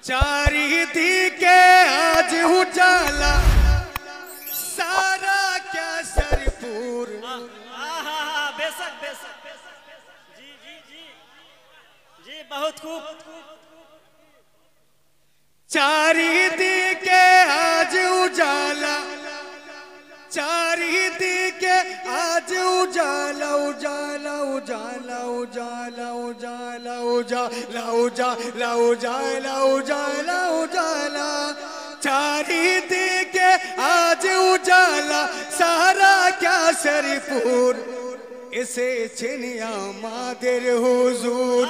चारिदिके आज उजाला सारा क्या सरपुर। बेशक बेशक जी जी जी जी बहुत खूब। चारिदिके आज उजाला, चारिदिके आज उजाला उजाला उजाला उजाला उजाला उजाला उजाला उजाला उजाला उजाला। चारिदिके आज उजाला सारा क्या सरपुर। এসেছেন আমাদের হুজুর,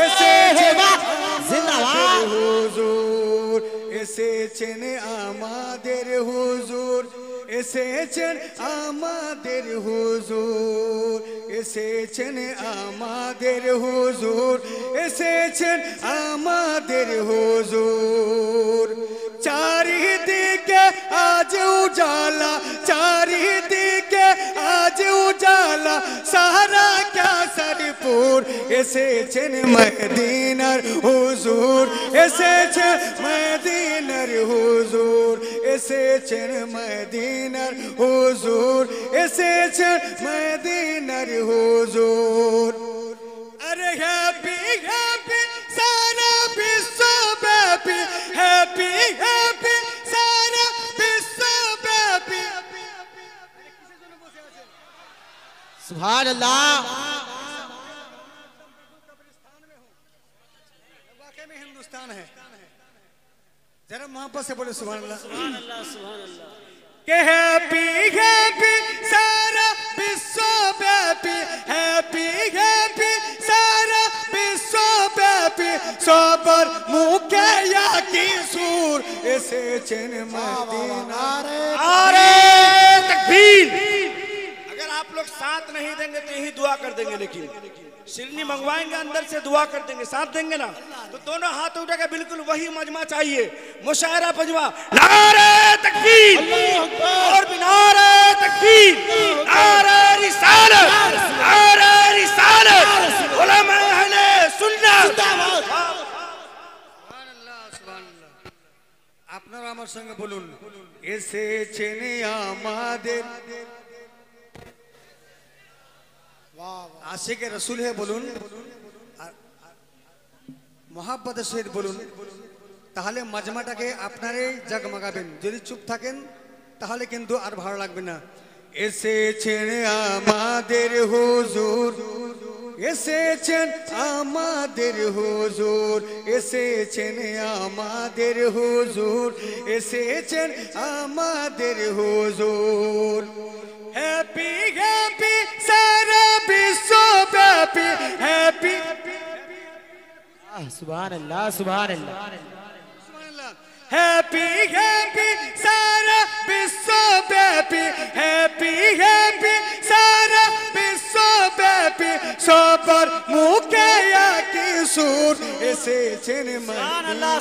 এসেছেন আমাদের হুজুর, এসেছেন আমাদের হুজুর, এসেছেন আমাদের হুজুর, এসেছেন আমাদের হুজুর, এসেছেন আমাদের হুজুর। চারিদিকে আজ উজালা, চারিদিকে আজ উজালা সারা क्या सरपुर। এসেছেন মদিনার হুজুর, এসেছেন মদিনার হুজুর, এসেছেন মদিনার হুজুর, এসেছেন মদিনার হুজুর। अरे हैप्पी हैप्पी सारा विश्वव्यापी, हैप्पी हैप्पी सारा विश्वव्यापी। सुभान अल्लाह। वाकई में हिंदुस्तान है, जरा मोहब्बत से बोले सुभान अल्लाह। सुभान अल्लाह सुभान अल्लाह। के हैप्पी हैप्पी सारा विश्वव्यापी, हैप्पी हैप्पी सारा विश्वव्यापी सबर मुखे या की सूर। এসেছেন মদিনা। नारे तकबीर। अगर आप लोग साथ नहीं देंगे तो यही दुआ कर देंगे, लेकिन शिरनी मंगवाएंगे अंदर से दुआ कर देंगे, साथ देंगे ना तो दोनों हाथ उठाकर बिल्कुल वही मजमा चाहिए, मुशायरा पजमा। नारे तकबीर और भी नारे तकबीर, नारे रिसालत, नारे रिसालत, उलमा अहले सुन्नत। আপনারা আমার সঙ্গে বলুন, এসেছেন আমাদের আশিকে রসুল হে বলুন, মোহাব্বতের সহিত বলুন, তাহলে মাজমাটাকে আপনারাই জগমগাবেন। যদি চুপ থাকেন তাহলে কিন্তু আর ভালো লাগবে না। এসেছেন আমাদের হুজুর, এসেছেন আমাদের হুজুর, এসেছেন আমাদের হুজুর, এসেছেন আমাদের হুজুর। হ্যাপি হ্যাপি সারা বিশ্বব্যাপী, হ্যাপি सुभान अल्लाह सुभान अल्लाह। हैप्पी हैप्पी सारा विश्वव्यापी, हैप्पी हैप्पी सारा विश्वव्यापी सबर मुखे या की सूर। এসেছেন মদিনার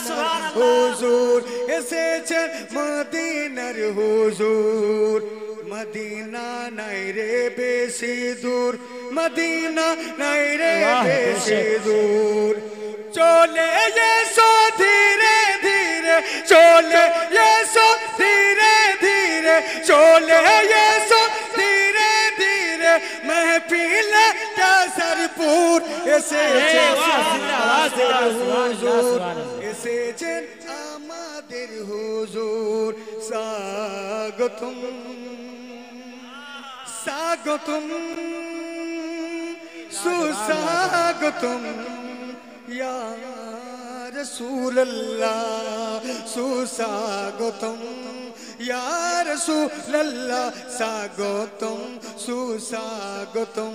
হুজুর, এসেছেন মদিনার হুজুর। মদিনা নাই রে বেশি দূর, মদিনা নাই রে বেশি দূর। চলে এসো ধীরে ধীরে, চলে এসো ধীরে ধীরে, চলে এসো ধীরে ধীরে महफिल क्या सरपुर। এসেছেন আমাদের হুজুর, এসেছেন আমাদের হুজুর। স্বাগতম স্বাগতম সুস্বাগতম या रसूल अल्लाह, सुस्वागतम या रसूल अल्लाह, स्वागतम सुस्वागतम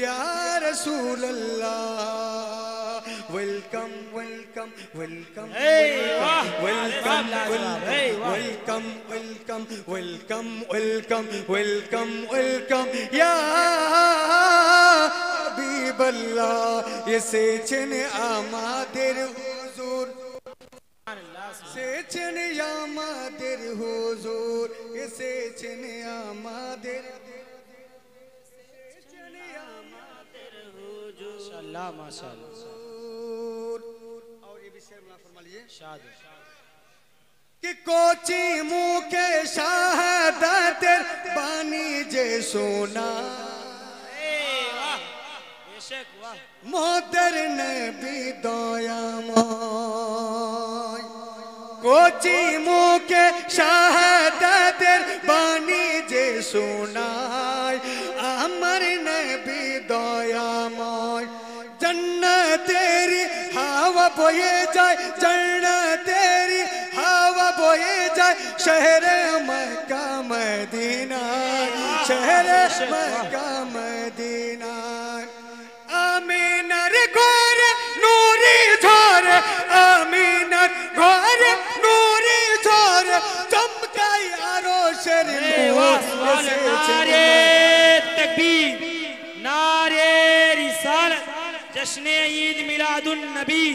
या रसूल अल्लाह। Welcome welcome welcome welcome welcome welcome welcome welcome welcome welcome या হাবিবাল্লাহ। এসেছেন আমাদের হুজুর, এসেছেন আমাদের হুজুর, এসেছেন আমাদের माशाअल्लाह माशाअल्लाह। और ये भी शाद कि कोची मुँह के शहादत बानी जे सोना बेशक वाह मोहतर नबी दयामय कोची मुँह के शहादत बानी जे सोनाय अमर नबी दयामय जन्नत तेरी हवा बोए जाए जन्नत तेरी हवा बोए जाए शहर मक्का मदीना शहर मक्का मदीना आमीनर गोर नूरी झोर आमीनर गोर नूरी झोर चमकाई आरो नारे तकबीर नारे रिसालत जश्न ईद मिलादुन नबी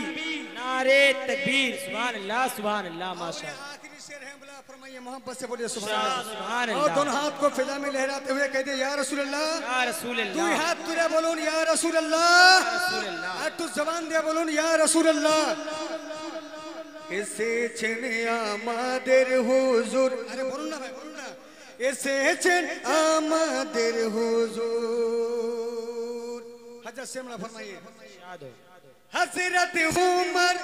नारे तकबीर सुभान अल्लाह माशाअल्लाह आखिरी शेर है बोला फरमाइए मोहब्बत से बोलिए सुभान सुभान अल्लाह अल्लाह। और दोनों हाथ को फिजा में लहराते हुए कहते या रसूल अल्लाह या रसूल तू अल्लाह हाथ तुरे बोलून या रसूल अल्लाह रसूल अल्लाह আর তু জবান দিয়ে বলুন ইয়া রাসূলুল্লাহ এসেছেন আমাদের হুজুর আরে বলুন না ভাই বলুন না এসেছেন আমাদের হুজুর হযরত সেমলা ফরমাইয়ে शाद हो হযরত উমর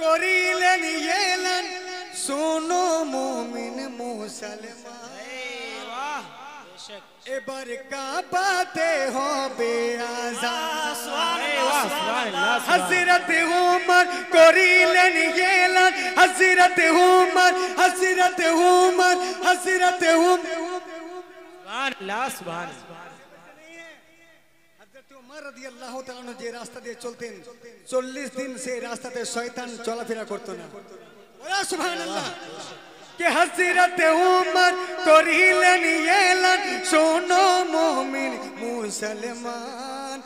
করিলেন এলান শোনো মুমিন মুসলমান वाह बेशक এবার কাবাতে হবে আযান वाह सुभान अल्लाह हजरत उमर करिलेन गेलन हजरत उमर हजरत उमर हजरत सुभान अल्लाह हजरत उमर রাদিয়াল্লাহু তাআলা अन्हु যে রাস্তা দিয়ে চলতেন 40 দিন সেই রাস্তাতে শয়তান চলাফেরা করত না বলা সুবহানাল্লাহ कि हजरत उमर करिलेन एलान शोनो मोमिन मुसलमान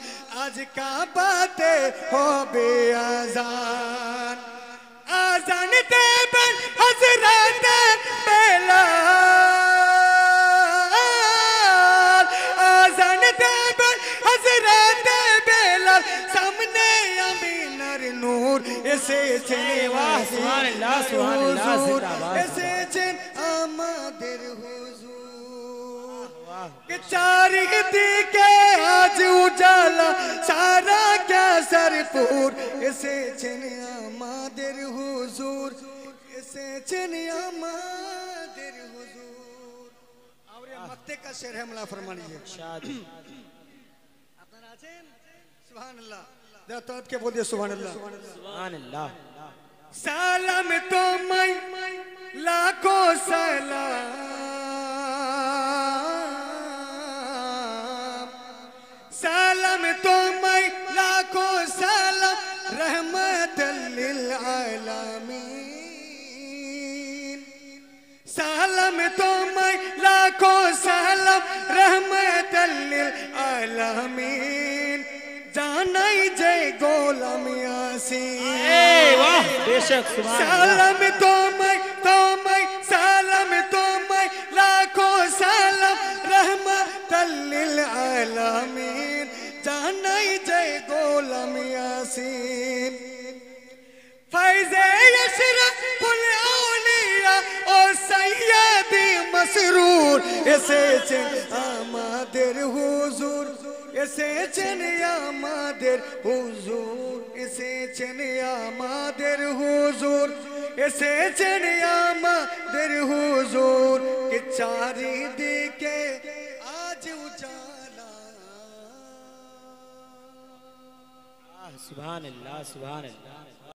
आज काबाते होबे आजान आजान देबन हजरत बेलाल आजान देबन हजरत बेलाल सामने अमीनर नूर এসেছেন वाह सुभान अल्लाह जिंदाबाद এসেছেন আমাদের হুজুর वाह कि চারিদিকে আজ উজালা সারা কেসরপুর এসেছেন আমাদের হুজুর এসেছেন আমাদের হুজুর और ये मक्ते का शेर है मला फरमाइए शाद আপনারা আছেন সুবহানাল্লাহ जरा तौत के बोलिए सुबहानअल्लाह सुभान अल्लाह सलाम तो मैं लाखों सलाम सलाम तो मैं लाखों सलाम रहमतल लिल आलमीन सलाम तो मैं लाखों सलाम रहमतल लिल आलमीन जानाई जय गोलाम यासीन वाह बेशक सुभान अल्लाह सलाम तो मैं सलाम तो मैं लाखों सलाम रहमतल लिल आलमीन जानाई जय गोलाम यासीन फैज़े अशरफुल औलिया ओ सैयदी मसरूर এসেছেন আমাদের হুজুর এসেছেন আমাদের হুজুর এসেছেন আমাদের হুজুর এসেছেন আমাদের হুজুর কে চারিদিকে আজ উজালা सुभान अल्लाह